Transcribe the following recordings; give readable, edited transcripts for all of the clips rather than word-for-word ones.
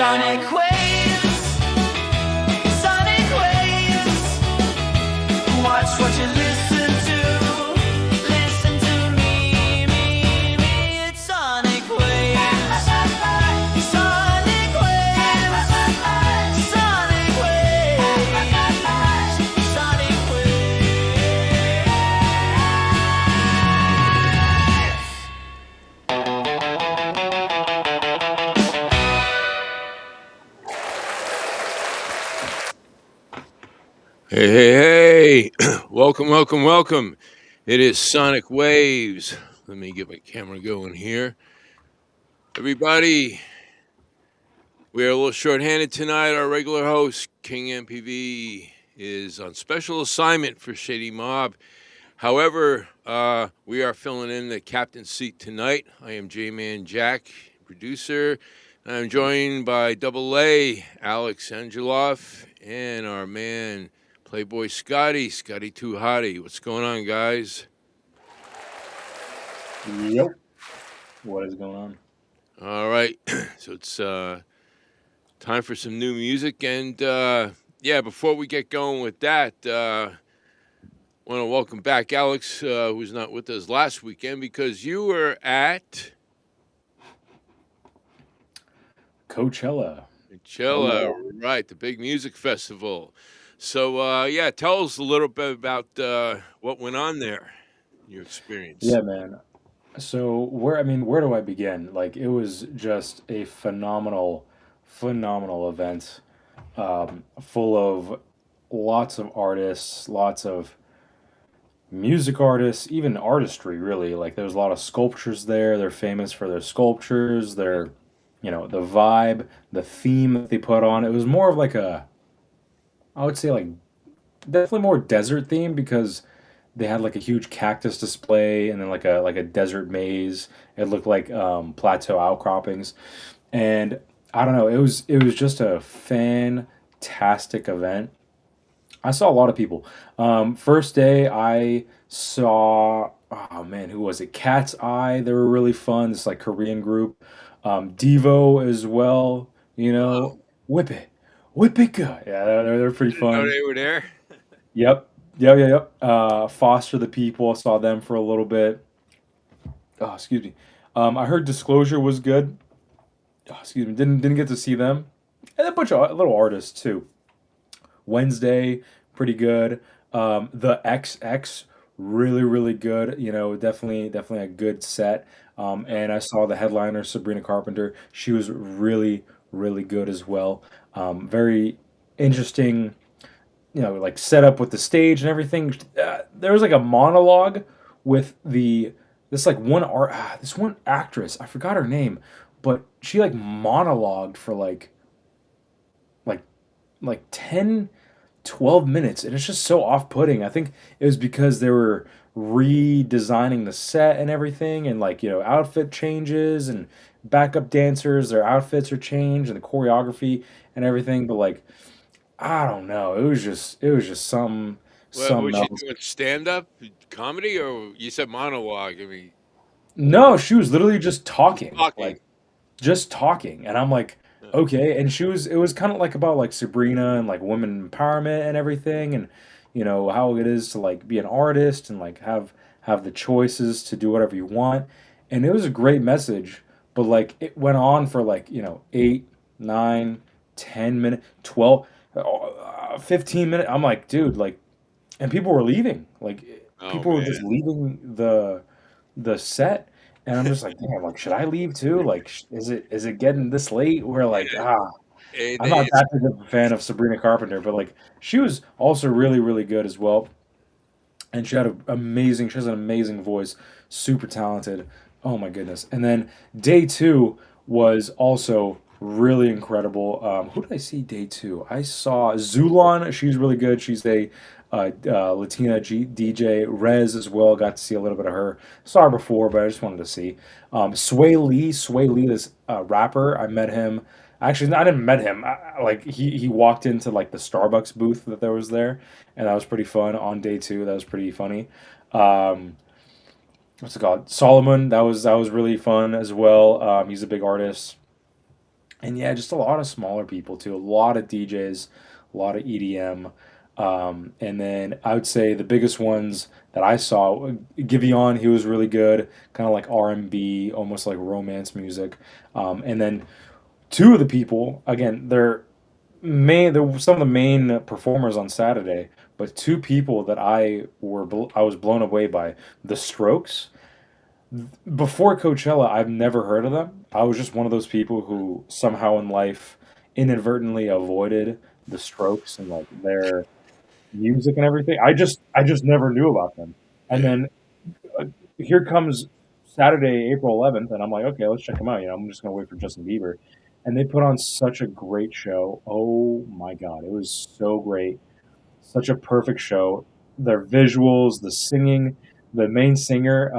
Soniq Wavez, Soniq Wavez. Watch what you listen to me, it's Soniq Wavez, Soniq Wavez, Soniq Wavez, Soniq Hey, hey, hey. Welcome, welcome, welcome. It is Soniq Waves. Let me get my camera going here. Everybody, we are a little short-handed tonight. Our regular host, King MPV, is on special assignment for Shady Mob. However, we are filling in the captain's seat tonight. I am J-Man Jack, producer. I'm joined by Double A, Alex Angeloff, and our man, Playboy Scotty Too Hottie. What's going on, guys? Yep. What is going on? All right, so it's time for some new music, and yeah, before we get going with that, want to welcome back Alex, who's not with us last weekend because you were at Coachella. Coachella, right? The big music festival. So yeah, tell us a little bit about what went on there, your experience. Yeah, man. So where do I begin? Like, it was just a phenomenal event, full of lots of artists, lots of music artists, even artistry, really. Like, there's a lot of sculptures there. They're famous for their sculptures, the vibe, the theme that they put on. It was more of like I would say, like, definitely more desert theme because they had like a huge cactus display and then like a desert maze. It looked like plateau outcroppings, and I don't know. It was just a fantastic event. I saw a lot of people. First day I saw, oh man, who was it? Cat's Eye. They were really fun. This like Korean group. Devo as well. You Wow, know, Whip It, Whip It Good. Yeah, they're I pretty didn't know fun. they were there. Yep. Yep, yep, yep. Foster the People, saw them for a little bit. Oh, excuse me. I heard Disclosure was good. Oh, excuse me. Didn't get to see them. And a bunch of little artists too. Wednesday, pretty good. The XX, really good. Definitely a good set. And I saw the headliner Sabrina Carpenter. She was really good as well. Very interesting, like set up with the stage and everything. There was like a monologue with this one actress. I forgot her name, but she like monologued for like like 10, 12 minutes, and it's just so off-putting. I think it was because they were redesigning the set and everything, and like outfit changes and backup dancers, their outfits are changed, and the choreography and everything. But like, I don't know. It was just What something was she else. doing? Stand up comedy, or you said monologue? I mean, No, she was literally just just talking, talking. like just talking, and I'm like, Uh, okay. And it was kind of like about like Sabrina and like women empowerment and everything, and how it is to like be an artist and like have the choices to do whatever you want. And it was a great message, but like it went on for like 8, 9, 10 minutes, 12, 15 minutes. I'm like, dude, like, and people were leaving. Like, Oh people were just man, leaving the set, and I'm just like, damn, like, should I leave too? Like, is it getting this late? Where like, yeah, I'm not it's that big of a fan of Sabrina Carpenter, but like, she was also really good as well, and she has an amazing voice, super talented. Oh my goodness! And then day two was also really incredible. Who did I see day two? I saw Zulon. She's really good. She's a Latina DJ. Rez as well. Got to see a little bit of her. Saw her before, but I just wanted to see. Sway Lee, this rapper. I met him. Actually, I didn't met him. Like he walked into like the Starbucks booth that there was there, and that was pretty fun on day two. That was pretty funny. Um, what's it called? Solomon. That was really fun as well. He's a big artist. And yeah, just a lot of smaller people too. A lot of DJs, a lot of EDM. And then I would say the biggest ones that I saw, Giveon, he was really good, kind of like R&B, almost like romance music. And then two of the people, again, they're some of the main performers on Saturday, but two people that I was blown away by, The Strokes. Before Coachella, I've never heard of them. I was just one of those people who somehow in life inadvertently avoided the Strokes and like their music and everything. I just never knew about them. And Yeah. then uh, here comes Saturday, April 11th, and I'm like, okay, let's check them out. I'm just gonna wait for Justin Bieber, and they put on such a great show. Oh my God, it was so great, such a perfect show. Their visuals, the singing, the main singer.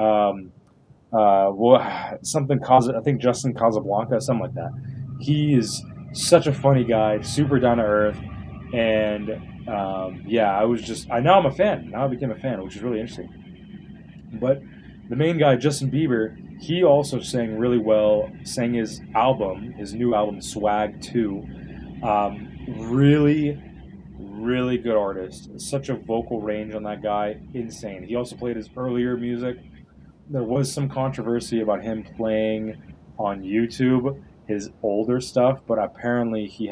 Something I think Justin Casablanca, something like that. He is such a funny guy, super down to earth, and yeah, I now I'm a fan. Now I became a fan, which is really interesting. But the main guy, Justin Bieber, he also sang really well. Sang his new album, Swag 2. Really, really good artist. Such a vocal range on that guy, insane. He also played his earlier music. There was some controversy about him playing on YouTube his older stuff, but apparently he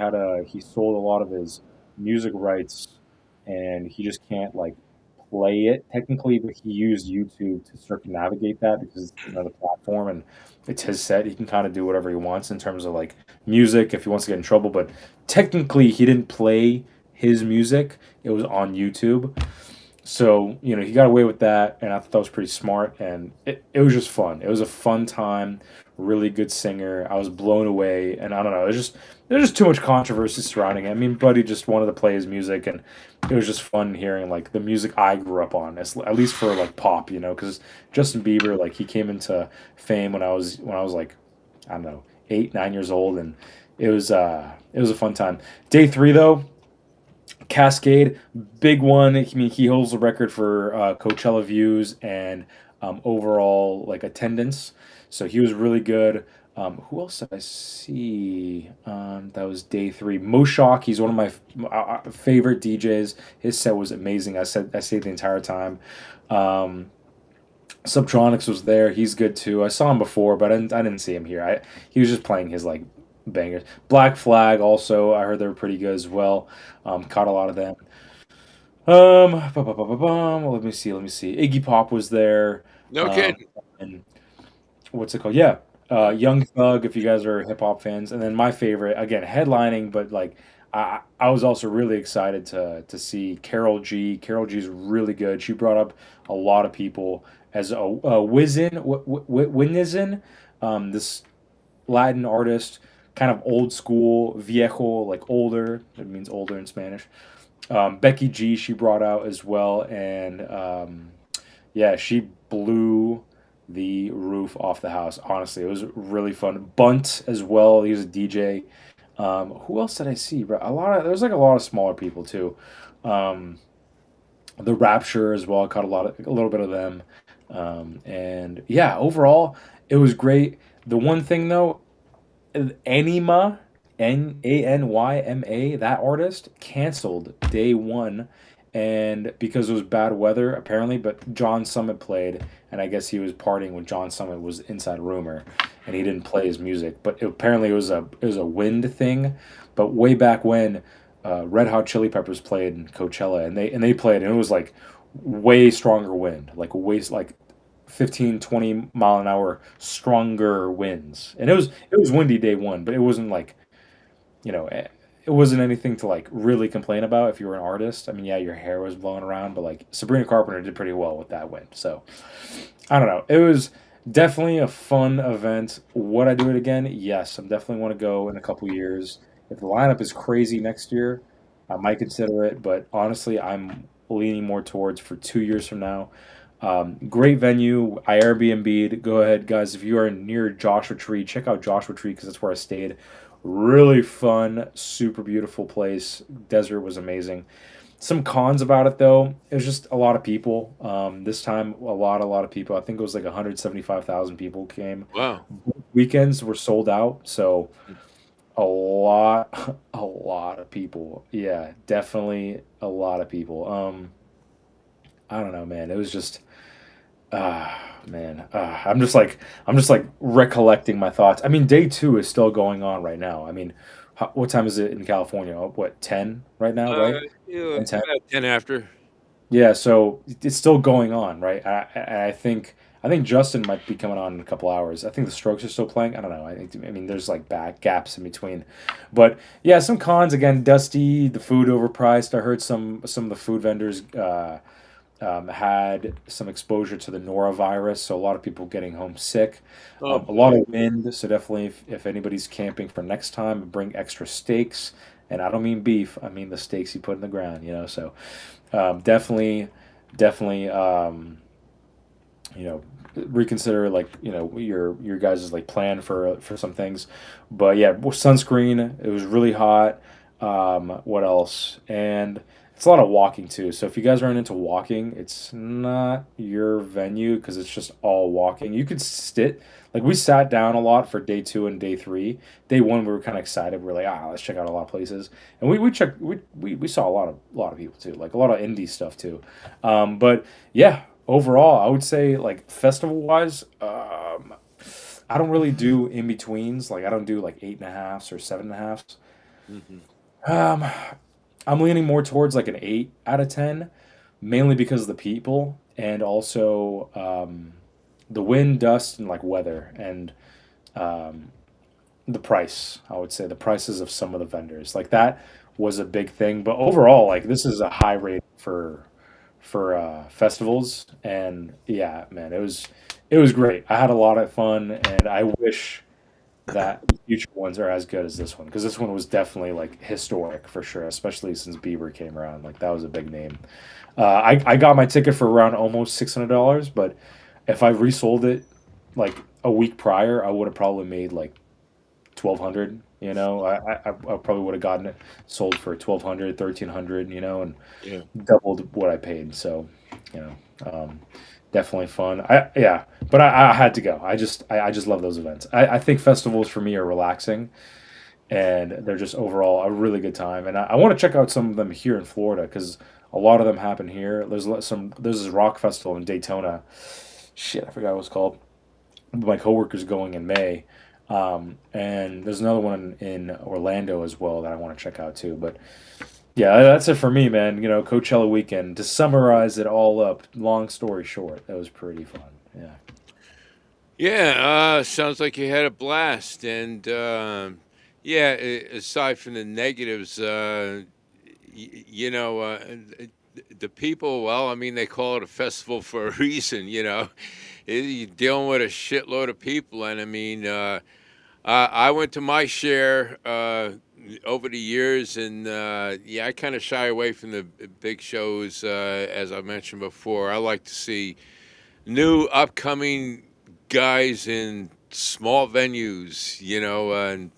sold a lot of his music rights and he just can't like play it technically, but he used YouTube to circumnavigate that because it's another platform and it's his set. He can kind of do whatever he wants in terms of like music if he wants to get in trouble, but technically he didn't play his music. It was on YouTube. So, he got away with that, and I thought that was pretty smart, and it was just fun. It was a fun time, really good singer. I was blown away, and I don't know, there's just too much controversy surrounding it. I mean, Buddy just wanted to play his music, and it was just fun hearing like the music I grew up on, at least for like pop, because Justin Bieber, like he came into fame when I was like, I don't know, 8, 9 years old, and it was a fun time. Day three though. Cascade, big one. I mean, he holds the record for Coachella views and overall like attendance. So he was really good. Who else did I see? That was day three. Moshok, he's one of my favorite DJs. His set was amazing. I stayed the entire time. Um, Subtronics was there. He's good too. I saw him before, but I didn't see him here. He was just playing his like bangers. Black Flag also. I heard they were pretty good as well. Caught a lot of them. Let me see. Let me see. Iggy Pop was there. No Um, kidding. and what's it called? Yeah, Young Thug. If you guys are hip hop fans, and then my favorite again, headlining, but like I was also really excited to see Carol G. Carol G is really good. She brought up a lot of people as a Wiznizin, this Latin artist, kind of old school, viejo, like older. It means older in Spanish. Becky G, she brought out as well, and yeah, she blew the roof off the house. Honestly, it was really fun. Bunt as well. He was a DJ. Who else did I see? Bro? There's like a lot of smaller people too. Um, the Rapture as well. Caught a little bit of them. And yeah, overall, it was great. The one thing though, Anima, Anyma, that artist canceled day one, and because it was bad weather apparently. But John Summit played, and I guess he was partying when John Summit was inside Rumor, and he didn't play his music. But apparently it was a wind thing. But way back when, Red Hot Chili Peppers played in Coachella, and they played, and it was like way stronger wind, like way like 15, 20 mile an hour stronger winds. And it was windy day one, but it wasn't like, it wasn't anything to like really complain about if you were an artist. I mean, yeah, your hair was blowing around, but like Sabrina Carpenter did pretty well with that wind. So I don't know. It was definitely a fun event. Would I do it again? Yes, I'm definitely want to go in a couple years. If the lineup is crazy next year, I might consider it. But honestly, I'm leaning more towards for 2 years from now. Great venue. I Airbnb'd. Go ahead, guys. If you are near Joshua Tree, check out Joshua Tree because that's where I stayed. Really fun, super beautiful place. Desert was amazing. Some cons about it though, it was just a lot of people. This time, a lot of people. I think it was like 175,000 people came. Wow. Weekends were sold out, so A lot, a lot of people. Yeah, definitely a lot of people. I don't know, man. It was just, man. I'm just like recollecting my thoughts. I mean, day two is still going on right now. I mean, what time is it in California? Oh, what, 10 right now, Uh, right? yeah, 10, 10? about 10 after. Yeah, so it's still going on, right? I think Justin might be coming on in a couple hours. I think the Strokes are still playing. I don't know. I mean, there's like back gaps in between, but yeah, some cons again. Dusty, the food overpriced. I heard some of the food vendors had some exposure to the norovirus, so a lot of people getting homesick. Oh A lot boy. of wind, so definitely if anybody's camping for next time, bring extra steaks. And I don't mean beef; I mean the steaks you put in the ground. So definitely, definitely, you know, reconsider like your guys' like plan for some things. But yeah, sunscreen. It was really hot. What else? And it's a lot of walking too. So if you guys aren't into walking, it's not your venue because it's just all walking. You could sit like we sat down a lot for day two and day three. Day one we were kind of excited. We were like, let's check out a lot of places, and we checked. We saw a lot of people too, like a lot of indie stuff too. But yeah, overall, I would say like festival wise, I don't really do in betweens. Like I don't do like eight and a halfs or seven and a halfs. Hmm. Um, I'm leaning more towards like an 8 out of 10, mainly because of the people and also the wind, dust, and like weather and um, the price. I would say the prices of some of the vendors like that was a big thing. But overall, like this is a high rate for festivals, and yeah, man, it was great. I had a lot of fun, and I wish that the future ones are as good as this one because this one was definitely like historic for sure, especially since Bieber came around. Like that was a big name. I got my ticket for around almost $600, but if I resold it like a week prior, I would have probably made like 1,200. I probably would have gotten it sold for 1,200, 1,300. And Yeah. doubled what I paid. So, you definitely fun. Yeah, but I had to go. I just love those events. I think festivals for me are relaxing and they're just overall a really good time. And I want to check out some of them here in Florida because a lot of them happen here. There's this rock festival in Daytona. Shit, I forgot what it's called. My coworker's going in May. And there's another one in Orlando as well that I want to check out too. But yeah, that's it for me, man. Coachella weekend. To summarize it all up, long story short, that was pretty fun. Yeah. Yeah, sounds like you had a blast. And yeah, aside from the negatives, the people, well, I mean, they call it a festival for a reason, you know. You're dealing with a shitload of people. And I mean, I went to my share over the years, and yeah, I kind of shy away from the big shows, as I mentioned before. I like to see new upcoming guys in small venues, and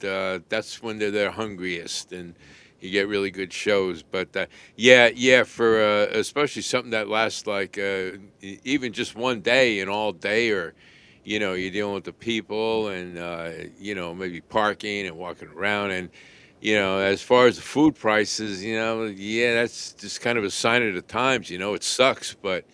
that's when they're their hungriest, and you get really good shows. But yeah, yeah, for especially something that lasts like even just one day and all day, or you're dealing with the people and maybe parking and walking around and. As far as the food prices, yeah, that's just kind of a sign of the times. It sucks, but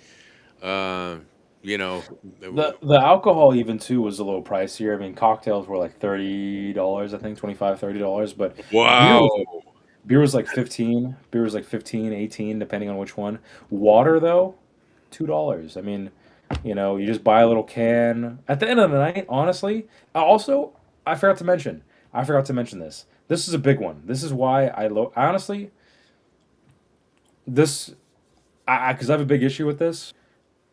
uh, you know, The alcohol even too was a little pricier. I mean, cocktails were like $30, I think, 25, $30, but beer wow. was beer was like 15. Beer was like 15, 18, depending on which one. Water though, $2. I mean, you just buy a little can. At the end of the night, honestly, also, I forgot to mention. I forgot to mention this. This is a big one. This is why honestly, this I because I have a big issue with this.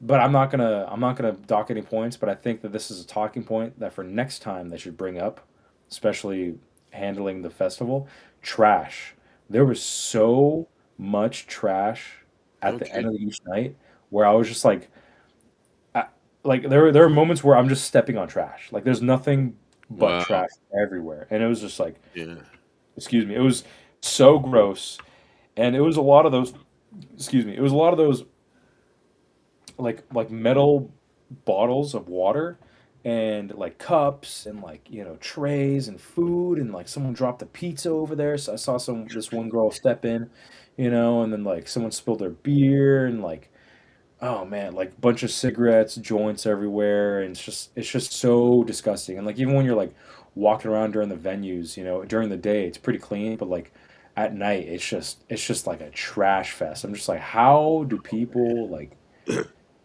But I'm not gonna dock any points. But I think that this is a talking point that for next time they should bring up, especially handling the festival. Trash. There was so much trash at the end Okay. of each night where I was just like there are moments where I'm just stepping on trash. Like there's nothing but Wow. trash everywhere, and it was just like, Yeah. excuse me, it was so gross, and it was a lot of those. Excuse me, it was a lot of those like metal bottles of water and like cups and like trays and food, and like someone dropped a pizza over there. So I saw this one girl step in, and then like someone spilled their beer, and like, oh man, like bunch of cigarettes, joints everywhere, and it's just so disgusting. And like even when you're like walking around during the venues, during the day it's pretty clean, but like at night it's just like a trash fest. I'm just like, how do people like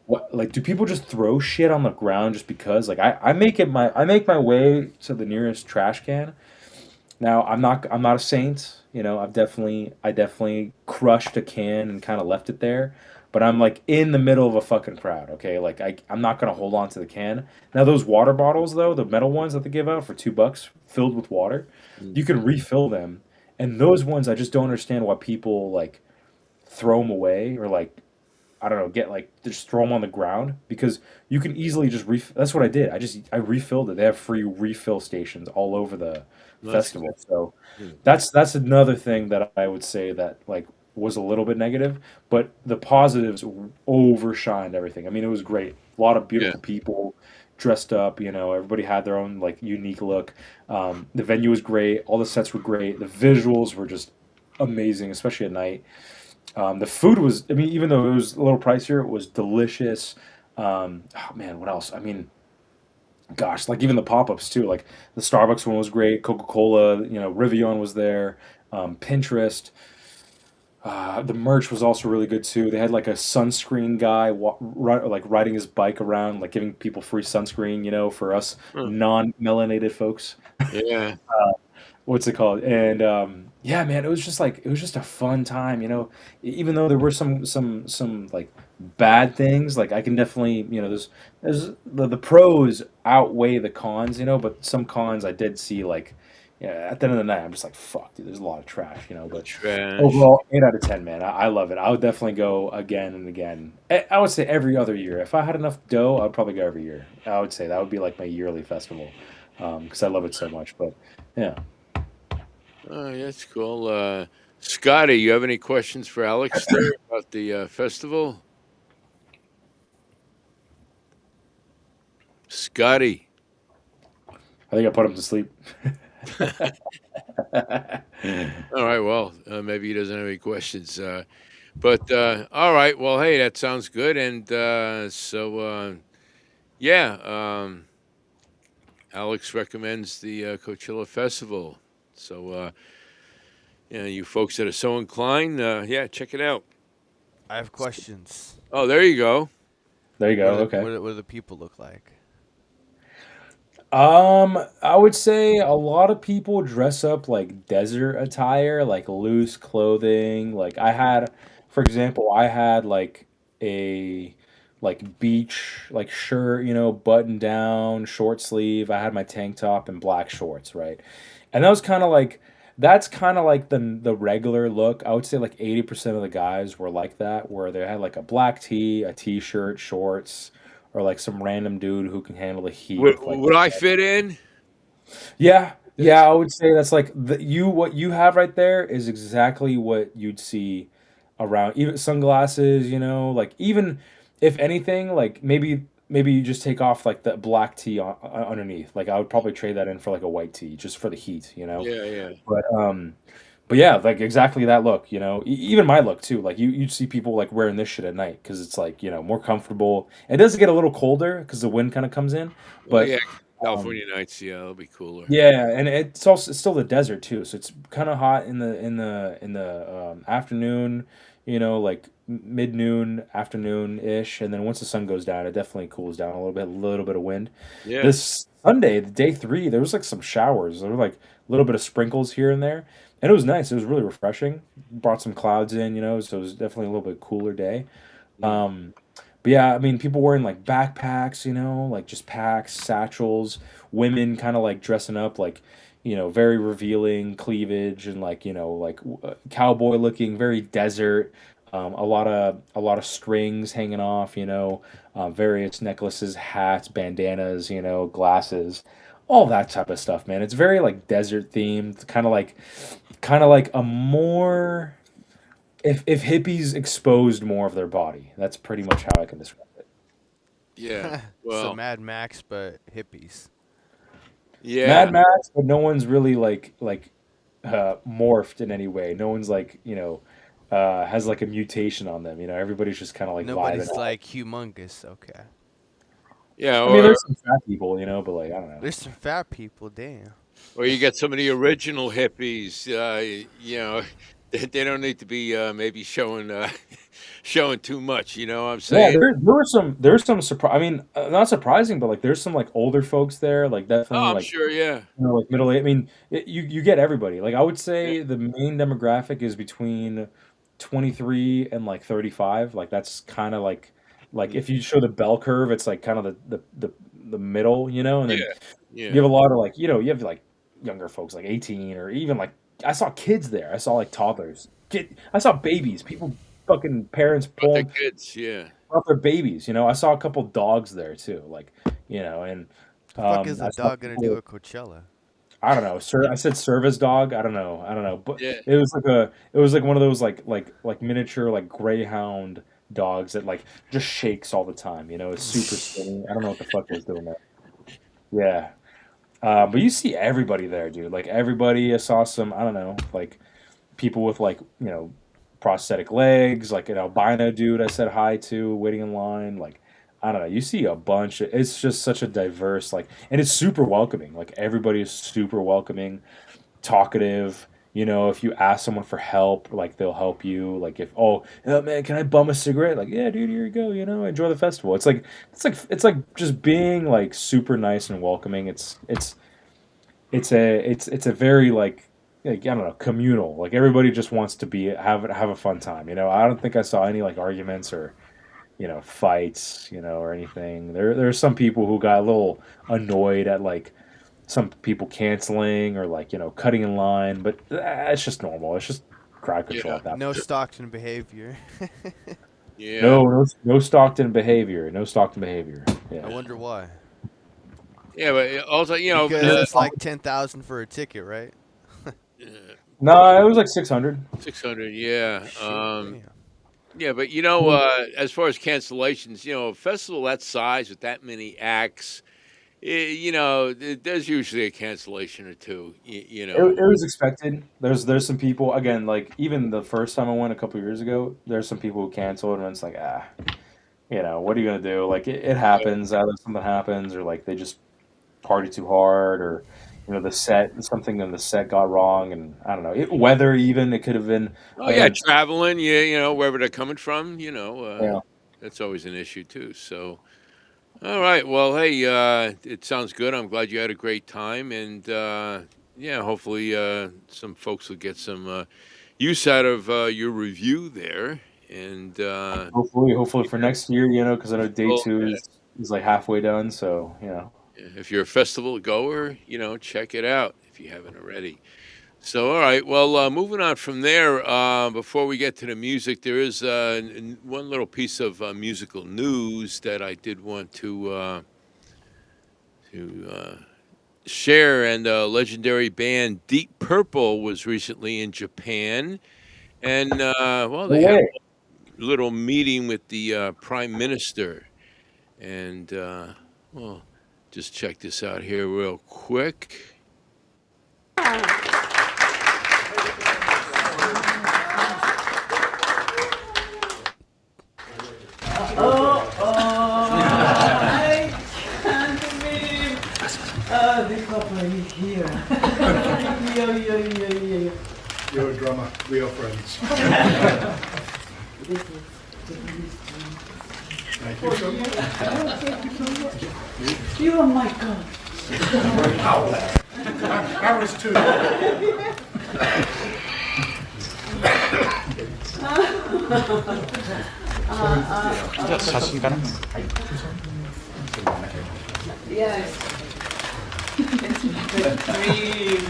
what like do people just throw shit on the ground just because? Like I make my way to the nearest trash can. Now I'm not a saint, I definitely crushed a can and kind of left it there, but I'm like in the middle of a fucking crowd, okay? Like I'm not gonna hold on to the can. Now those water bottles though, the metal ones that they give out for $2 filled with water, Mm. you can refill them, and those ones I just don't understand why people like throw them away or like I don't know, get like just throw them on the ground because you can easily just That's what I did. I refilled it. They have free refill stations all over the That's good. festival. So Mm. that's another thing that I would say that like was a little bit negative, but the positives overshined everything. I mean, it was great. A lot of Yeah. beautiful people dressed up. Everybody had their own like unique look. The venue was great. All the sets were great. The visuals were just amazing, especially at night. The food was, I mean, even though it was a little pricier, it was delicious. Oh man, what else? I mean, gosh, like even the pop-ups too. Like the Starbucks one was great. Coca-Cola, Rivian was there. Pinterest. The merch was also really good too. They had like a sunscreen guy like riding his bike around, like giving people free sunscreen, for us Huh. non-melanated folks. Yeah. What's it called? And yeah, man, it was just a fun time, even though there were some like bad things. Like I can definitely, there's the pros outweigh the cons, but some cons I did see, like, yeah, at the end of the night I'm just like, fuck, dude, there's a lot of trash, but Trash. overall 8 out of 10, man. I love it. I would definitely go again and again. I would say every other year. If I had enough dough, I'd probably go every year. I would say that would be like my yearly festival, because I love it so much. But yeah. Oh, that's cool. Scotty, you have any questions for Alex there about the festival? Scotty. I think I put him to sleep. All right. Well, maybe he doesn't have any questions. But all right. Well, hey, that sounds good. And yeah, Alex recommends the Coachella Festival. So, you folks that are so inclined, yeah, check it out. I have questions. Oh, there you go. There you go. Okay. What do the people look like? I would say a lot of people dress up like desert attire, like loose clothing. Like for example, I had like a like beach like shirt, button down, short sleeve. I had my tank top and black shorts, right? And that's kind of like the regular look. I would say like 80% of the guys were like that, where they had like a black tee, a t-shirt, shorts, or like some random dude who can handle the heat Would, with like would I fit in? yeah, yeah, That's I would say that's like what you have right there is exactly what you'd see around, even sunglasses, like even if anything, like maybe you just take off like the black tee underneath. Like I would probably trade that in for like a white tee just for the heat. yeah, yeah. But yeah, like exactly that look, even my look too. Like you'd see people like wearing this shit at night because it's like, more comfortable. It does get a little colder because the wind kind of comes in, Well, but yeah. um, California nights, yeah, it'll be cooler. yeah, and it's still the desert too, so it's kind of hot in the afternoon, like mid noon, afternoon ish, and then once the sun goes down, it definitely cools down a little bit of wind. Yeah, This Sunday, the day three, there was like some showers. There were like a little bit of sprinkles here and there, and it was nice. It was really refreshing. Brought some clouds in, so it was definitely a little bit cooler day. mm, Um, but yeah, I mean, people wearing like backpacks, like just packs, satchels, women kind of like dressing up like, very revealing cleavage and like, like cowboy looking, very desert. A lot of strings hanging off, various necklaces, hats, bandanas, glasses, all that type of stuff, man. It's very like desert themed, kind of like a more if hippies exposed more of their body. That's pretty much how I can describe it. Yeah. So Well, Mad Max, but hippies. yeah. Mad Max, but no one's really morphed in any way. No one's has like a mutation on them. Everybody's just kind of like vibing Nobody's out. like humongous. Okay. Yeah, I mean, there's some fat people, but like I don't know. There's some fat people. Damn. or you get some of the original hippies. They don't need to be maybe showing showing too much. You know what I'm Yeah, saying? there's some surprise. I mean, not surprising, but like there's some like older folks there, like Oh, definitely I'm like sure. Yeah. like middle age. I mean, you get everybody. Like I would Yeah. say the main demographic is between 23 and like 35. Like that's kind of like Mm. if you show the bell curve, it's like kind of the middle, and then Yeah. you Yeah. have a lot of like you have like younger folks like 18 or even like I saw kids there. I saw like toddlers. I saw babies. People fucking parents But the pulling kids. Yeah. out their babies. I saw a couple dogs there too. Like and The fuck is a I saw dog gonna do people. at Coachella? I don't know. Sir, I said service dog. I don't know. I don't know. But Yeah. it was like one of those like miniature like greyhound dogs that like just shakes all the time. It's super skinny. I don't know what the fuck it was doing there. Yeah. But you see everybody there, dude. Like everybody. I saw some. I don't know. Like people with like prosthetic legs. Like an albino dude. I said hi to waiting in line. Like I don't know. You see a bunch. It's just such a diverse and it's super welcoming. Like everybody is super welcoming, talkative. If you ask someone for help, like they'll help you. Like if man, can I bum a cigarette? Like yeah, dude, here you go. Enjoy the festival. It's like just being like super nice and welcoming. It's a very like I don't know, communal. Like everybody just wants to have a fun time. I don't think I saw any like arguments or fights, or anything. There's some people who got a little annoyed at like some people canceling or like cutting in line, but it's just normal. It's just crowd control Yeah. at that No point. Stockton behavior. Yeah. No Stockton behavior. No Stockton behavior. I Yeah. wonder why. Yeah. But also, Because it's like 10,000 for a ticket, right? No, it was like 600. 600. Yeah. Shit, damn. Yeah, but as far as cancellations, a festival that size with that many acts, there's usually a cancellation or two. It was expected. There's some people again, like even the first time I went a couple years ago, there's some people who canceled and it's like what are you gonna do? Like it happens. Either something happens or like they just party too hard or something in the set got wrong and I don't know. Weather even it could have been Oh I yeah, had traveling, wherever they're coming from, yeah. that's always an issue too. So, all right, well, hey, it sounds good. I'm glad you had a great time, and yeah, hopefully some folks will get some use out of your review there. And Hopefully for next year, because I know day well, two is like halfway done, so if you're a festival goer, check it out if you haven't already. So, all right. Well, moving on from there, before we get to the music, there is one little piece of musical news that I did want to share. And legendary band Deep Purple was recently in Japan, and well, no they had way. a little meeting with the Prime Minister, and well, just check this out here real quick. I can't believe the couple is here. Yeah. You're a drummer. We are friends. This is Japanese. Thank you so much. Thank you so much. You are my God. I was too. じゃあ写真かな Yes. It's the dream.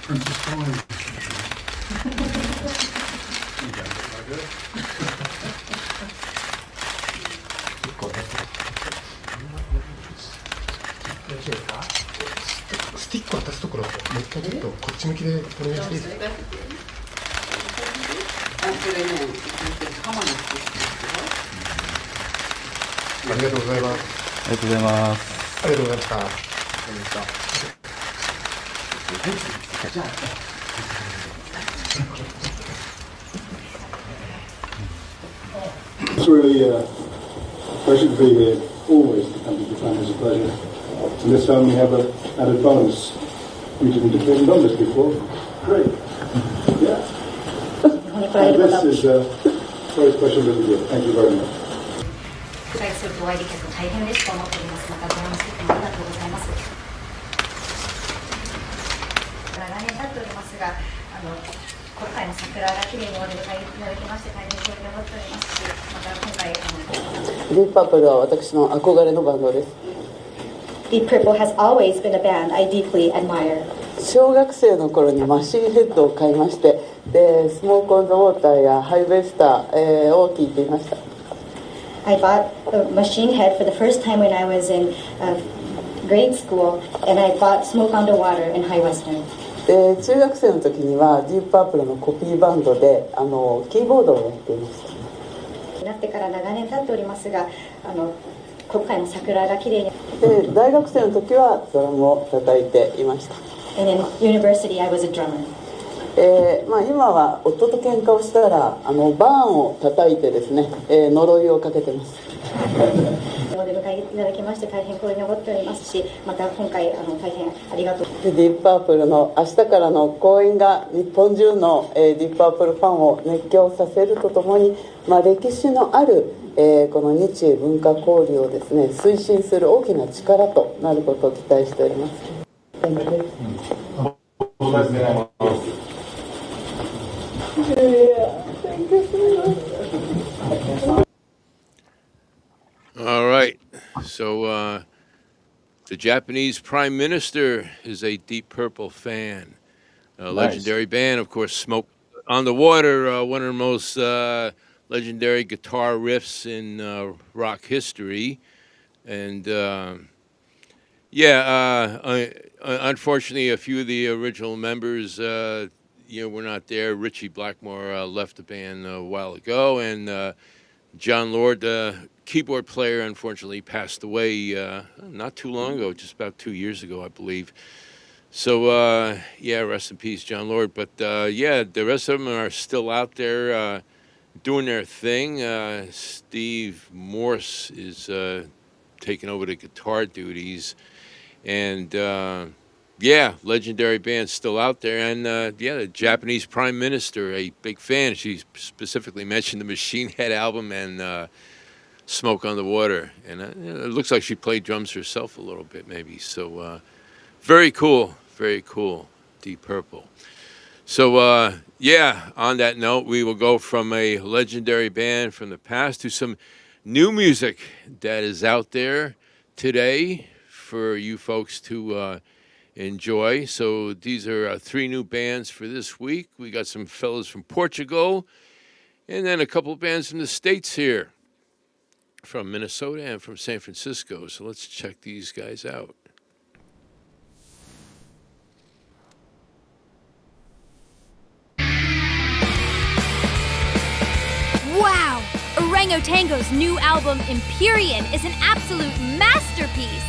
Princess Diana.スティック渡すところもう一回ちょっとこっち向きでお願いしていいですか。ありがとうございます。ありがとうございます。ありがとうございました。It's really a pleasure to be here. Always to come to Japan is a pleasure. And this time we have an added bonus. We didn't depend on this before. Great. Yeah. And this is a very special visit here. Thank you very much. 再するとお会いできて大変嬉しく思っております。またご覧に来てありがとうございます。長年経っておりますが、今回の桜がきれいにお出迎えいただきまして大変光栄に思っておりますし、また今回ディープパープルは私の憧れのバンドです。Deep Purple has always been a band I deeply admire. 小学生の頃にマシンヘッドを買いまして、でスモークオンザウォーターやハイウェスター、を聴いていました。I bought the Machine Head for the first time when I was in grade school, and I bought Smoke on the Water and High Western. で中学生の時にはディープパープルのコピーバンドでキーボードをやっていました。なってから長年経っておりますが、今回の桜がきれいに。で大学生の時はドラムを叩いていました。And in university, I was a drummer. 今は夫と喧嘩をしたらバーンを叩いてですね、呪いをかけてます。お出迎えいただきまして大変光栄に思っておりますし、また今回大変ありがとう。ディープパープルの明日からの公演が日本中のディープパープルファンを熱狂させるとともに、歴史のあるこの日英文化交流をですね推進する大きな力となることを期待しております。All right. So the Japanese Prime Minister is a Deep Purple fan. A legendary band, of course, Smoke on the Water, one of the most legendary guitar riffs in rock history. And unfortunately, a few of the original members were not there. Richie Blackmore left the band a while ago, and John Lord, the keyboard player, unfortunately passed away not too long ago, just about 2 years ago, I believe. So, rest in peace, John Lord. But, the rest of them are still out there doing their thing. Steve Morse is taking over the guitar duties. And, legendary band still out there. And, the Japanese Prime Minister, a big fan. She specifically mentioned the Machine Head album and Smoke on the Water. And it looks like she played drums herself a little bit, maybe. So, very cool. Very cool. Deep Purple. So, on that note, we will go from a legendary band from the past to some new music that is out there today for you folks to enjoy. So these are 3 new bands for this week. We got some fellas from Portugal and then a couple of bands from the States here, from Minnesota and from San Francisco. So let's check these guys out. Wow! Orangotango's new album, Empyrean, is an absolute masterpiece!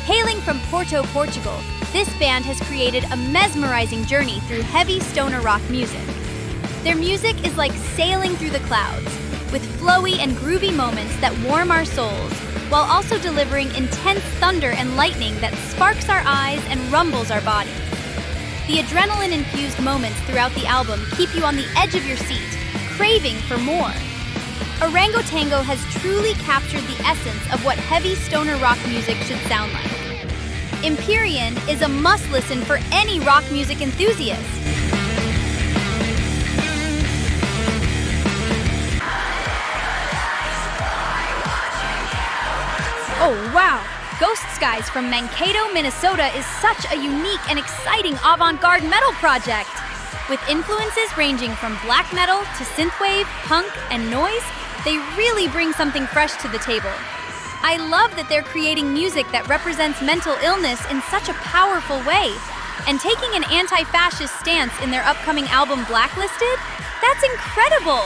Hailing from Porto, Portugal, this band has created a mesmerizing journey through heavy stoner rock music. Their music is like sailing through the clouds, with flowy and groovy moments that warm our souls, while also delivering intense thunder and lightning that sparks our eyes and rumbles our bodies. The adrenaline-infused moments throughout the album keep you on the edge of your seat, craving for more. Orangotango has truly captured the essence of what heavy stoner rock music should sound like. Empyrean is a must-listen for any rock music enthusiast. Oh wow! Ghost Skies from Mankato, Minnesota is such a unique and exciting avant-garde metal project. With influences ranging from black metal to synthwave, punk, and noise, they really bring something fresh to the table. I love that they're creating music that represents mental illness in such a powerful way, and taking an anti-fascist stance in their upcoming album Blacklisted? That's incredible!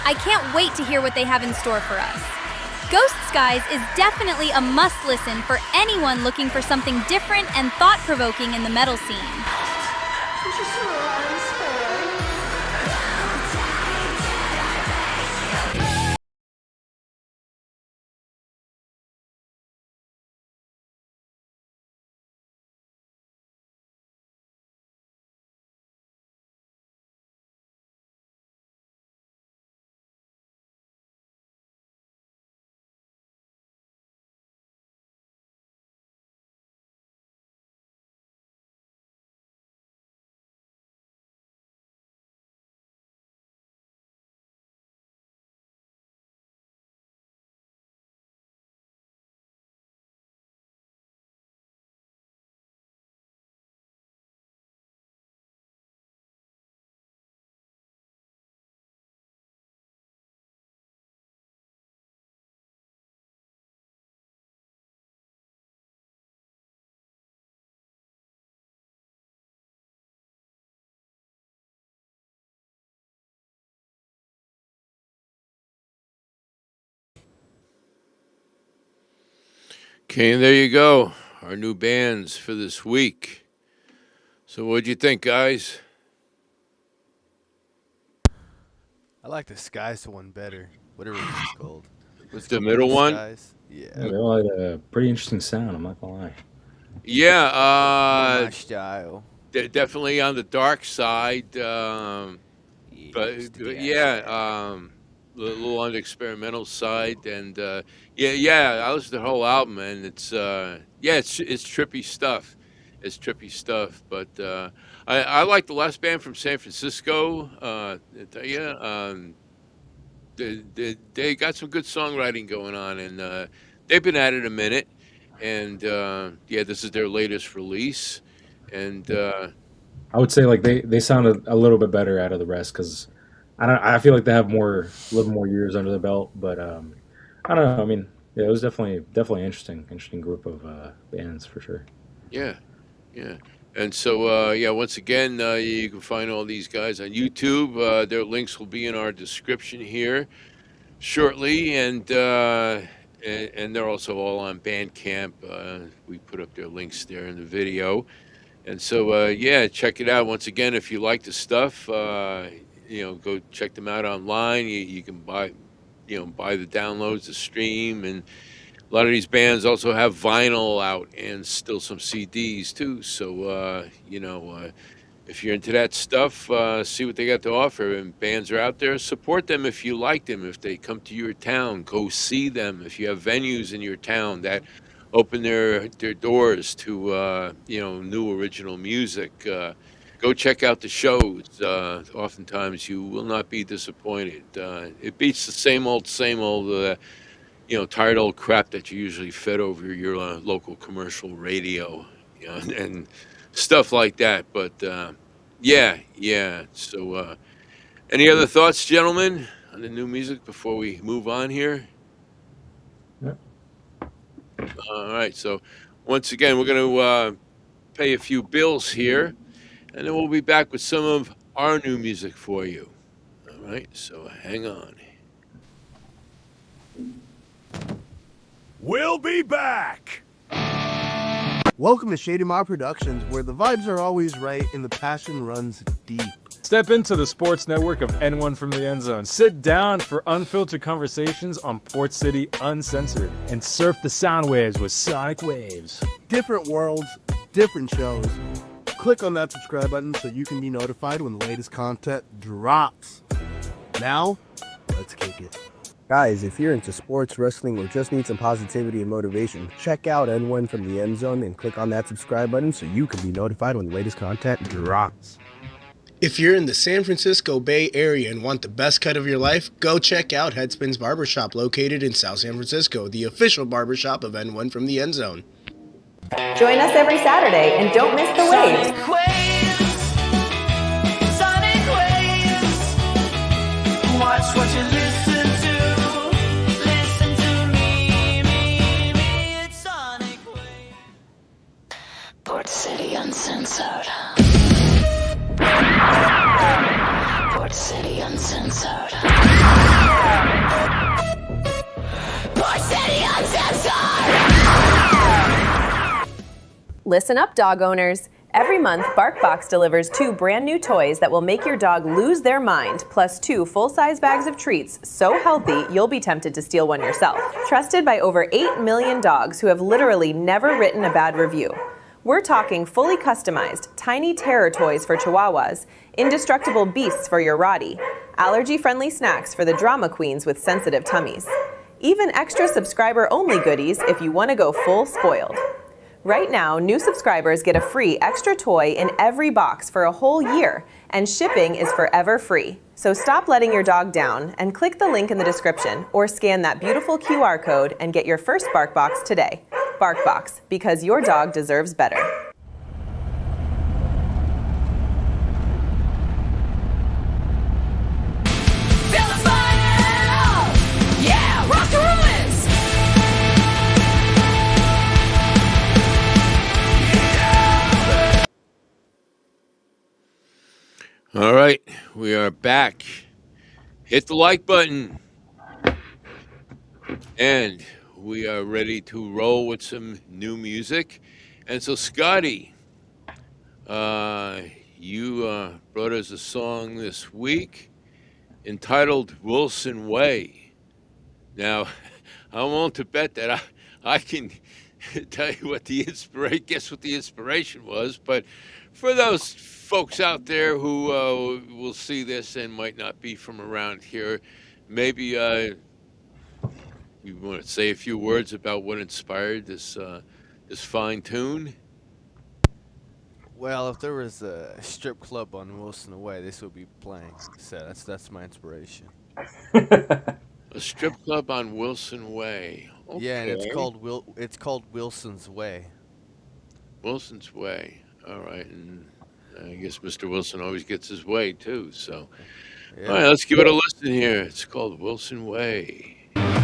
I can't wait to hear what they have in store for us. Ghost Skies is definitely a must-listen for anyone looking for something different and thought-provoking in the metal scene. Okay, and there you go. Our new bands for this week. So what'd you think, guys? I like the Skies one better. Whatever it's called. What's the middle one? Skies? Yeah. Yeah, they all had a pretty interesting sound, I'm not gonna lie. Yeah, My style. definitely on the dark side. But a little on the experimental side, and I listened to the whole album, and it's trippy stuff. It's trippy stuff, but I like the last band from San Francisco. I tell you, they got some good songwriting going on, and they've been at it a minute, and this is their latest release, and I would say like they sounded a little bit better out of the rest because I feel like they have a little more years under the belt, but I don't know. I mean, yeah, it was definitely interesting group of bands for sure. Yeah. And so, once again, you can find all these guys on YouTube. Their links will be in our description here shortly, and they're also all on Bandcamp. We put up their links there in the video. And so, check it out. Once again, if you like the stuff, go check them out online. You can buy the downloads, the stream, and a lot of these bands also have vinyl out and still some CDs too. So, if you're into that stuff, see what they got to offer. And bands are out there. Support them if you like them. If they come to your town, go see them. If you have venues in your town that open their doors to, new original music, go check out the shows. Oftentimes you will not be disappointed. It beats the same old, tired old crap that you usually fed over your local commercial radio, and stuff like that. But So, any other thoughts, gentlemen, on the new music before we move on here? Yeah. All right. So, once again, we're going to pay a few bills here, and then we'll be back with some of our new music for you. All right. So, hang on. We'll be back. Welcome to Shady Mob Productions, where the vibes are always right and the passion runs deep. Step into the sports network of N1 from the End Zone. Sit down for unfiltered conversations on Port City Uncensored. And surf the sound waves with Soniq Wavez. Different worlds, different shows. Click on that subscribe button so you can be notified when the latest content drops. Now, let's kick it. Guys, if you're into sports, wrestling, or just need some positivity and motivation, check out N1 from the End Zone and click on that subscribe button so you can be notified when the latest content drops. If you're in the San Francisco Bay Area and want the best cut of your life, go check out Headspin's Barbershop, located in South San Francisco, the official barbershop of N1 from the End Zone. Join us every Saturday and don't miss the waves. Soniq Wavez. Watch what you listen to. Listen to me. It's Soniq Wavez. Port City Uncensored. Listen up, dog owners. Every month, BarkBox delivers 2 brand new toys that will make your dog lose their mind, plus 2 full-size bags of treats so healthy you'll be tempted to steal one yourself. Trusted by over 8 million dogs who have literally never written a bad review. We're talking fully customized, tiny terror toys for Chihuahuas, indestructible beasts for your Rottie, allergy-friendly snacks for the drama queens with sensitive tummies. Even extra subscriber-only goodies if you want to go full spoiled. Right now, new subscribers get a free extra toy in every box for a whole year, and shipping is forever free. So stop letting your dog down and click the link in the description or scan that beautiful QR code and get your first BarkBox today. BarkBox, because your dog deserves better. Yeah, rock the ruins! All right, we are back. Hit the like button. And we are ready to roll with some new music. And so, Scotty, you brought us a song this week entitled Wilson Way. Now, I won't to bet that I can tell you what the inspiration was, but for those folks out there who will see this and might not be from around here, maybe you want to say a few words about what inspired this fine tune? Well, if there was a strip club on Wilson Way, this would be playing. So that's my inspiration. A strip club on Wilson Way. Okay. Yeah, and it's called Wilson's Way. Wilson's Way. All right, and I guess Mr. Wilson always gets his way too. So, Yeah. all right, let's give it a listen here. It's called Wilson Way. Yeah.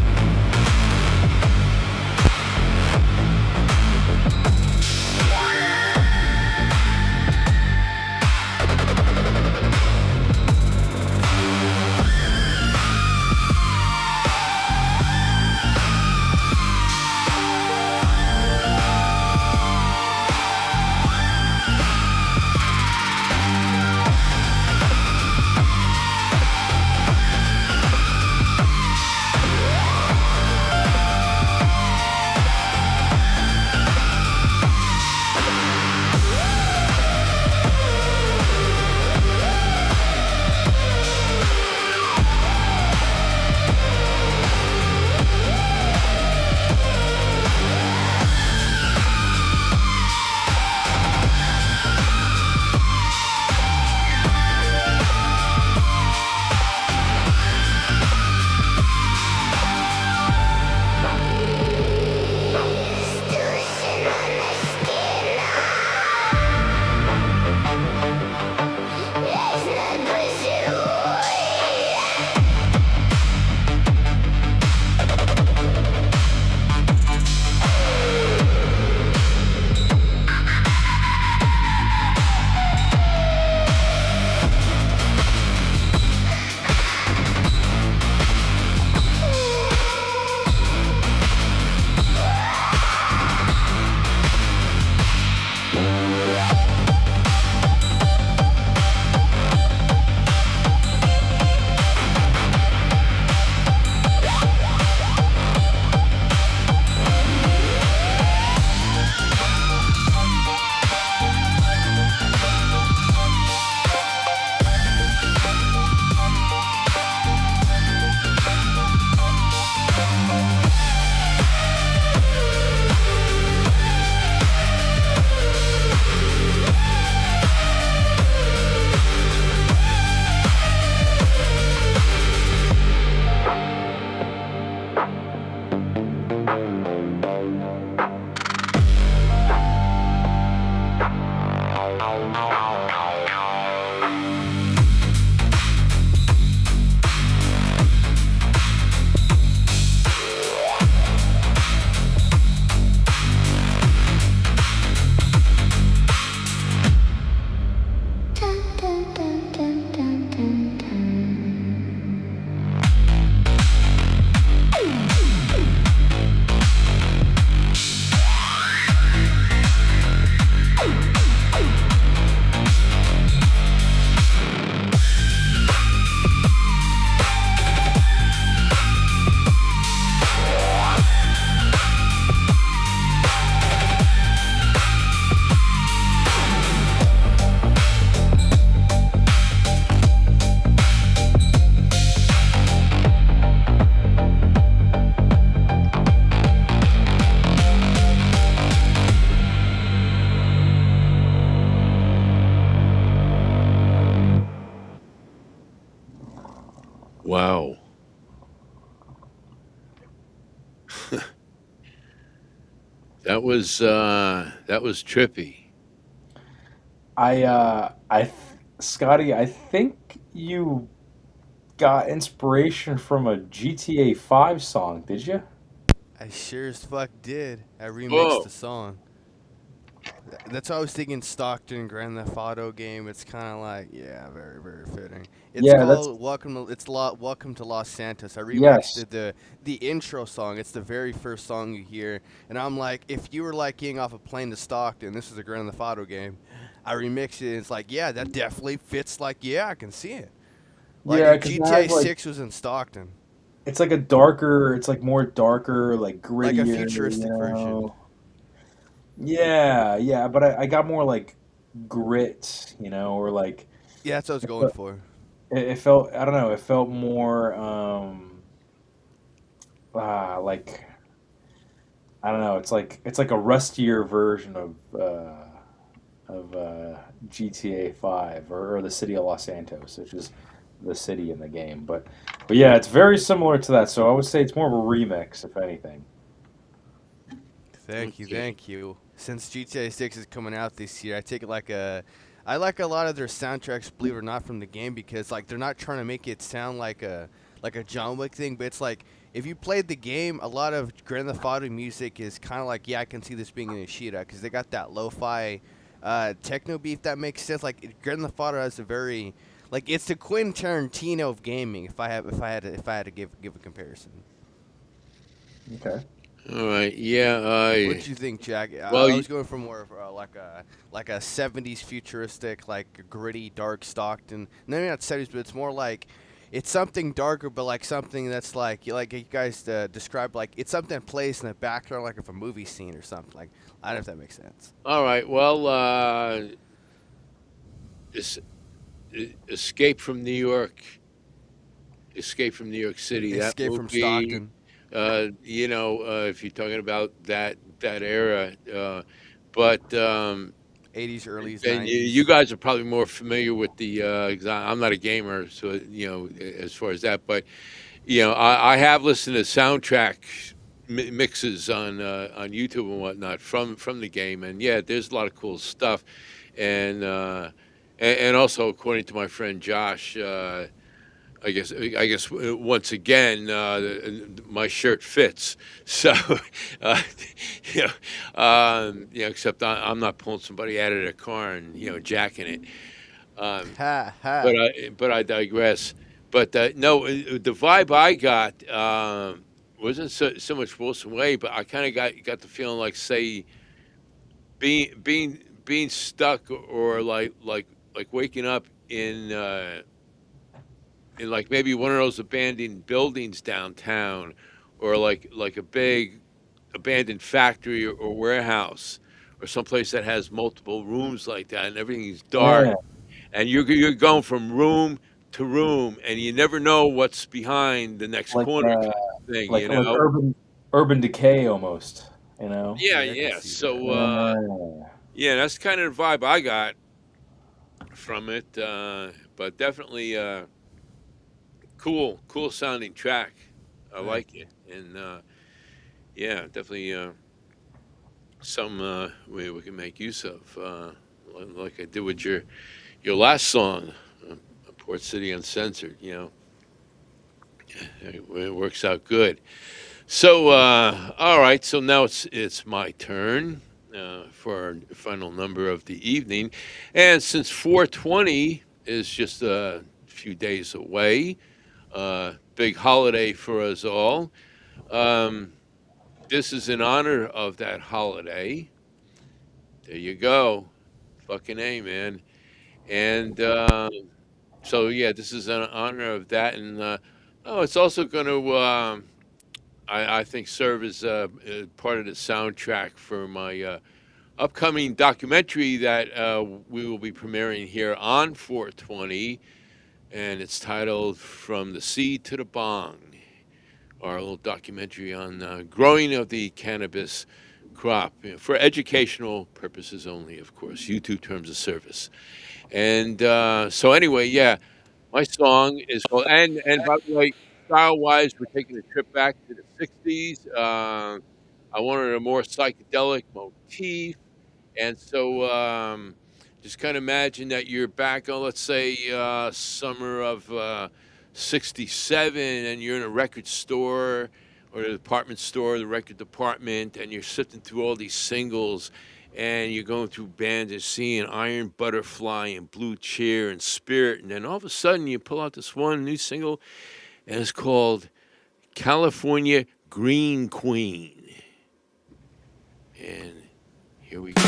Wow. That was trippy. Scotty, I think you got inspiration from a GTA 5 song, did you? I sure as fuck did. I remixed Oh, the song. That's why I was thinking Stockton Grand Theft Auto game. It's kind of like, yeah, very very fitting. It's Yeah, that's called Welcome to Los Santos. I remixed yes. the intro song. It's the very first song you hear, and I'm like, if you were like getting off a plane to Stockton, this is a Grand Theft Auto game. I remixed it. And it's like, yeah, that definitely fits. Like, yeah, I can see it. Like Yeah, if because it GTA has like 6 was in Stockton, it's like a darker, it's like more darker, like like a grittier, you futuristic version. know. Yeah, yeah, but I got more like grit, or like Yeah, that's what I was it going felt, for. it felt I don't know, it felt more like I don't know, it's like a rustier version of GTA 5 or the city of Los Santos, which is the city in the game. But yeah, it's very similar to that. So I would say it's more of a remix, if anything. Thank you, okay. thank you. Since GTA 6 is coming out this year, I like a lot of their soundtracks, believe it or not, from the game because like they're not trying to make it sound like a John Wick thing, but it's like if you played the game, a lot of Grand Theft Auto music is kind of like, yeah, I can see this being in a Ishida because they got that lo-fi techno beat, if that makes sense. Like Grand Theft Auto has a very like it's the Quentin Tarantino of gaming. If I had to give a comparison. Okay. All right. Yeah. What you think, Jack? Well, I was going for more of like a '70s futuristic, like gritty, dark Stockton. No, maybe not '70s, but it's more like it's something darker, but like something that's like you guys described, like it's something that plays in the background, like of a movie scene or something. Like I don't know if that makes sense. all right. Well, es- Escape from New York. Escape from New York City. That Escape from movie. Stockton, If you're talking about that era, but '80s, early and you '90s. guys are probably more familiar with the. 'Cause I'm not a gamer, so as far as that, but I have listened to soundtrack mixes on YouTube and whatnot from the game, and yeah, there's a lot of cool stuff, and and also according to my friend Josh. I guess once again, my shirt fits. So, uh, except I'm not pulling somebody out of their car and jacking it. Um, Ha but ha. I digress. But no, the vibe I got wasn't so much Wilson Way, but I kind of got the feeling like, say, being stuck or like waking up in like maybe one of those abandoned buildings downtown, or like a big abandoned factory or warehouse, or someplace that has multiple rooms like that, and everything's dark, Yeah, and you're going from room to room, and you never know what's behind the next like corner kind of thing, like urban decay almost. You know. Yeah, Yeah, I can yeah. see that. So Yeah. yeah, that's kind of the vibe I got from it. But definitely cool sounding track. I Thank like you. it, and yeah, definitely some we can make use of, like I did with your last song, uh, Port City Uncensored. It works out good. So all right, so now it's my turn for our final number of the evening, and since 420 is just a few days away, big holiday for us all. Um, this is in honor of that holiday. There you go. Fucking A, man. And so, yeah, this is in honor of that. And it's also going to, I think, serve as part of the soundtrack for my upcoming documentary that we will be premiering here on 420. And it's titled From the Sea to the Bong, our little documentary on growing of the cannabis crop, for educational purposes only, of course, YouTube terms of service. And so anyway, yeah, My song is called, and by the way, style wise, we're taking a trip back to the '60s. I wanted a more psychedelic motif, and so just kind of imagine that you're back on, let's say, summer of '67, and you're in a record store or a department store, the record department, and you're sifting through all these singles, and you're going through bands and seeing Iron Butterfly and Blue Cheer and Spirit, and then all of a sudden you pull out this one new single, and it's called California Green Queen. And here we go.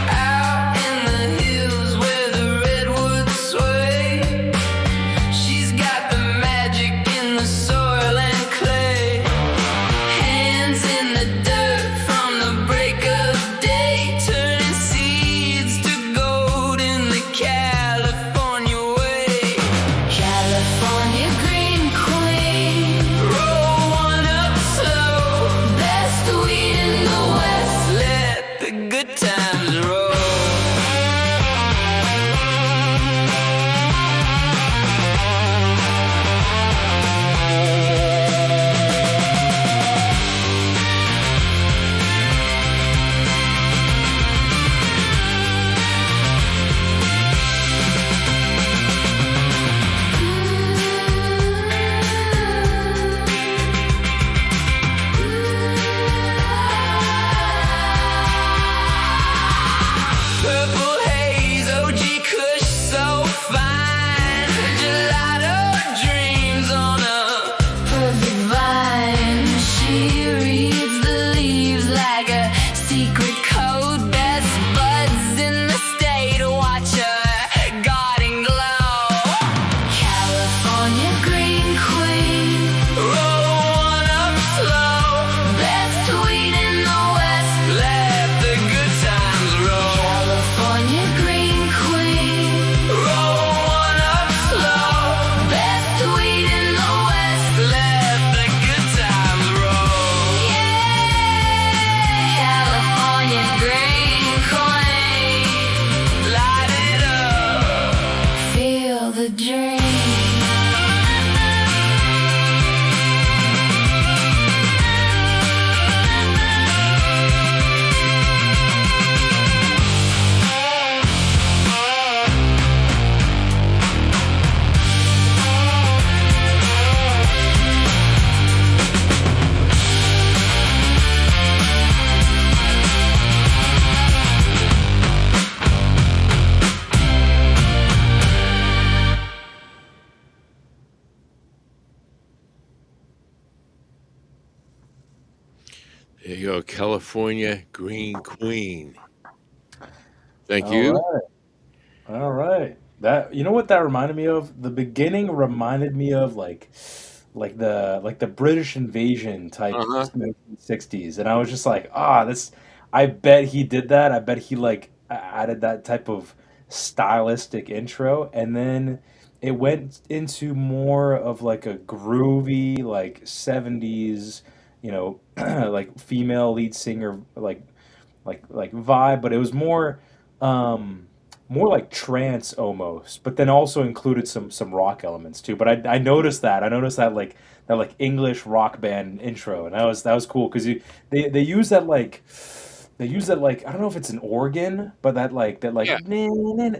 Out in the hills where the redwoods sway, she's got the magic in the soil and clay. Hands in the dirt from the break of day, turning seeds to gold in the California way. California green queen, roll one up slow. Best weed in the West, let the good times roll. Purple haze, OG Kush, so fine. Gelato dreams on a perfect vine. She reads the leaves like a secret code. Best buds in the state, watch her garden glow. California green queen, roll one up slow. Best weed in the West, let the good times roll. California green queen, roll one up slow. Best weed in the West, let the good times roll. Yeah, California green queen, light it up, feel the dream. There you go, California Green Queen. Thank All you. right. All right. That, you know what that reminded me of? The beginning reminded me of like the British invasion type Uh-huh. 1960s, and I was just like, ah, this. I bet he did that. I bet he like added that type of stylistic intro, and then it went into more of like a groovy like 70s, like female lead singer like vibe, but it was um more like trance almost, but then also included some rock elements too. But I noticed that. I noticed that like English rock band intro, and that was cool because they use that like I don't know if it's an organ, but that Yeah,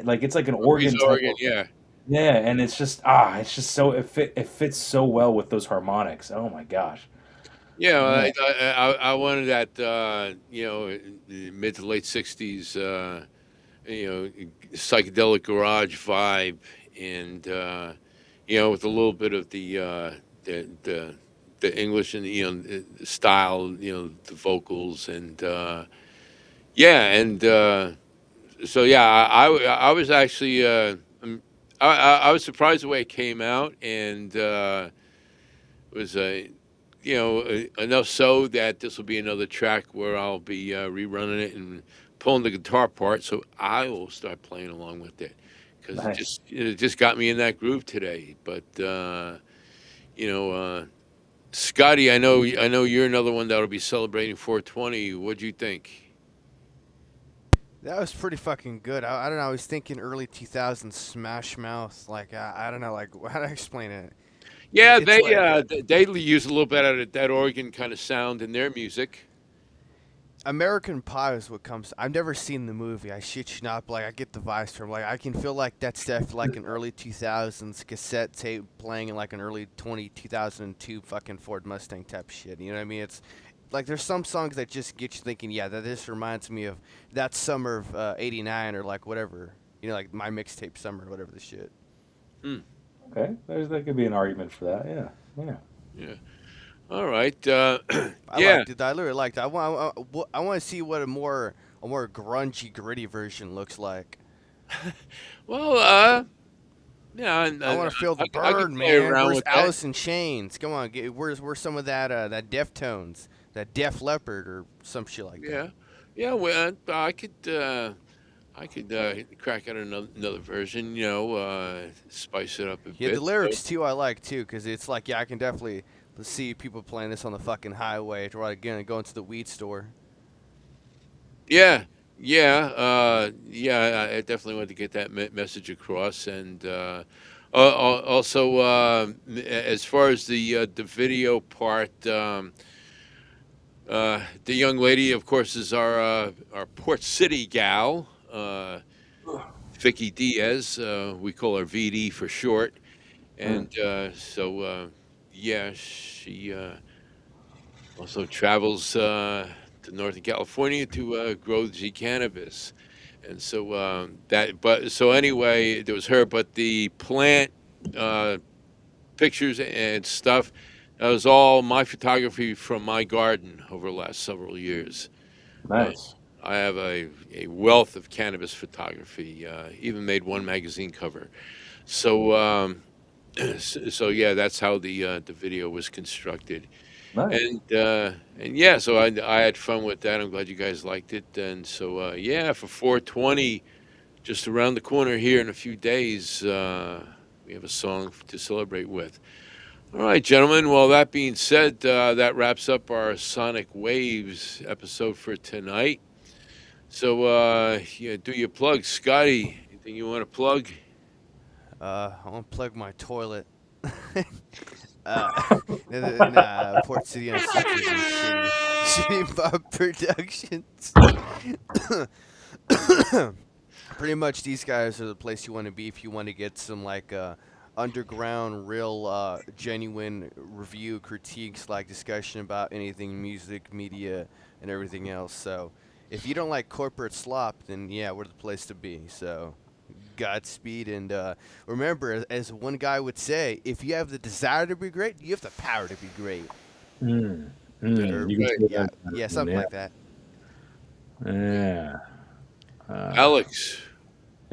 like it's like an Ruby's organ type Oregon. of. Yeah, Yeah, and it's just so it fits so well with those harmonics. Oh my gosh. yeah. Well, Yeah. I wanted that. Mid to late '60s. Psychedelic garage vibe, and with a little bit of the English and the style, the vocals, and yeah, and so yeah, I was actually I was surprised the way it came out, and was enough so that this will be another track where I'll be rerunning it and pulling the guitar part, so I will start playing along with it because Nice. it just got me in that groove today. But Scotty, I know you're another one that'll be celebrating 420. What'd you think? That was pretty fucking good. I don't know. I was thinking early 2000s Smash Mouth. Like I don't know. Like how do I explain it? Yeah, It's like they use a little bit of that organ kind of sound in their music. American Pie is what comes. I've never seen the movie. I shit you not. But like I get the vibes from. Like I can feel like that stuff like an early 2000s cassette tape playing in like an early 2002 fucking Ford Mustang type shit. You know what I mean? It's like there's some songs that just get you thinking. Yeah, that this reminds me of that summer of '89 or like whatever. You know, like my mixtape summer or whatever the shit. Okay, that could be an argument for that. Yeah. Yeah. All right. I Yeah. liked it. I literally liked it. I want to see what a more grungy, gritty version looks like. Well, yeah. I want to feel the I can burn, play man. around Where's with that. Alice in Chains? Come on, where's some of that Deftones, that Def Leppard or some shit like that? Yeah. Well, I could crack out another version. Spice it up a Yeah, bit. the lyrics too I like too, because it's like I can definitely see people playing this on the fucking highway to right again and going to the weed store. Yeah, I definitely want to get that message across, and also as far as the video part, the young lady, of course, is our Port City gal, Vicky Diaz. We call her VD for short, and she also travels to Northern California to grow the cannabis, and so anyway, there was her, but the plant pictures and stuff, that was all my photography from my garden over the last several years. Nice. I have a wealth of cannabis photography. Even made one magazine cover. So yeah, that's how the video was constructed. Nice. And yeah, so I had fun with that. I'm glad you guys liked it. And so yeah, for 420, just around the corner here in a few days, we have a song to celebrate with. All right, gentlemen. Well, that being said, that wraps up our Soniq Wavez episode for tonight. So do your plugs, Scotty. Anything you want to plug? I want to plug my toilet. Nah, Port City on shitty Bob Productions. Pretty much, these guys are the place you want to be if you want to get some like underground, real, genuine review, critiques, like discussion about anything, music, media, and everything else. So, if you don't like corporate slop, then yeah, we're the place to be. So, Godspeed, and remember, as one guy would say, if you have the desire to be great, you have the power to be great. You can say that. Something like that. Yeah. Alex.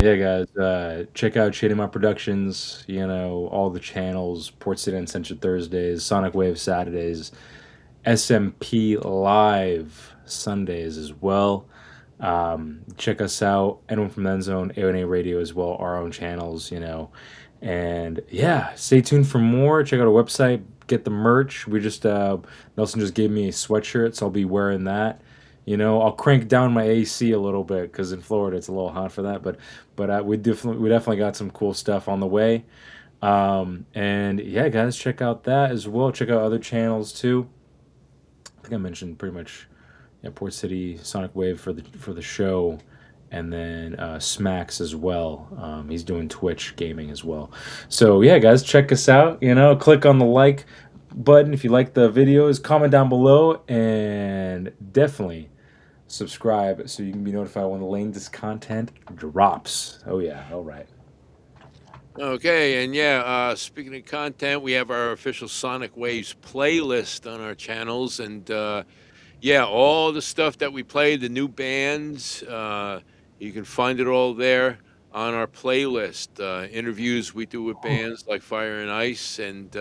Yeah, guys, check out Shady My Productions, all the channels, Port City Uncensored Thursdays, Soniq Wavez Saturdays, SMP Live Sundays as well. Check us out, anyone from the End Zone, A&A Radio as well, our own channels, and yeah, stay tuned for more. Check out our website, get the merch. We just Nelson just gave me a sweatshirt, so I'll be wearing that. I'll crank down my AC a little bit because in Florida it's a little hot for that, but we definitely got some cool stuff on the way. And yeah, guys, check out that as well. Check out other channels too. I think I mentioned pretty much Port City, Soniq Wavez for the show, and then Smacks as well. He's doing Twitch gaming as well. So yeah, guys, check us out. Click on the like button if you like the videos. Comment down below, and definitely subscribe so you can be notified when the latest content drops. Oh yeah, all right. Okay, and yeah, speaking of content, we have our official Soniq Wavez playlist on our channels, and yeah, all the stuff that we play, the new bands, you can find it all there on our playlist. Interviews we do with bands like Fire and Ice, and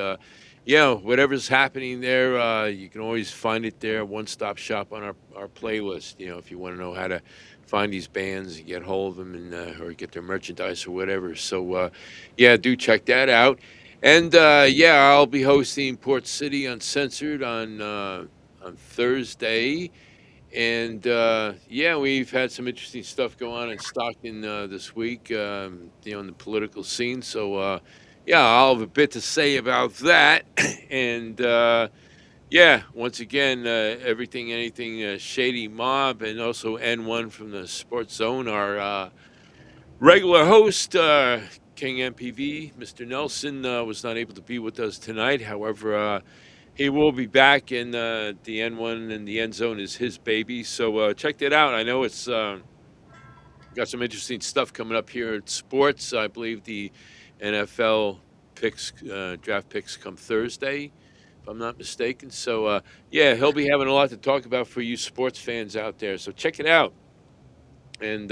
yeah, whatever's happening there, you can always find it there. One-stop shop on our playlist. If you want to know how to find these bands and get hold of them and or get their merchandise or whatever. So, yeah, do check that out. And yeah, I'll be hosting Port City Uncensored on Thursday. And yeah, we've had some interesting stuff go on in Stockton this week, in the political scene. So yeah, I'll have a bit to say about that. And yeah, once again, everything, anything Shady Mob, and also N1 from the Sports Zone, our regular host, King MPV, Mr. Nelson, was not able to be with us tonight. However, he will be back, and the N1 and the End Zone is his baby. So check that out. I know it's got some interesting stuff coming up here at sports. I believe the NFL picks, draft picks, come Thursday, if I'm not mistaken. So yeah, he'll be having a lot to talk about for you sports fans out there. So check it out. And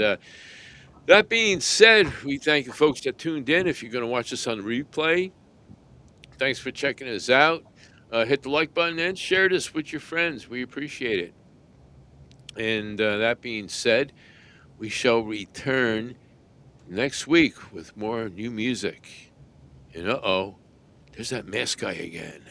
that being said, we thank the folks that tuned in. If you're going to watch this on replay, thanks for checking us out. Hit the like button and share this with your friends. We appreciate it. And that being said, we shall return next week with more new music. And uh-oh, there's that mask guy again.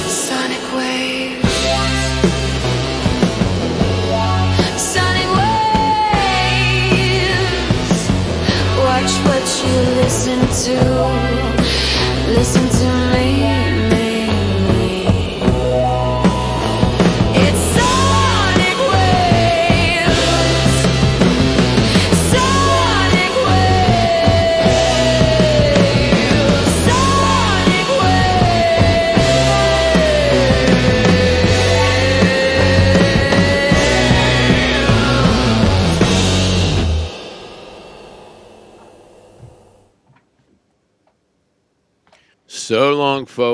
Sonic Wavez. Sonic Wavez. Watch what you listen to. Listen to me, me. It's Sonic Wavez. Sonic Wavez. Sonic So long, folks.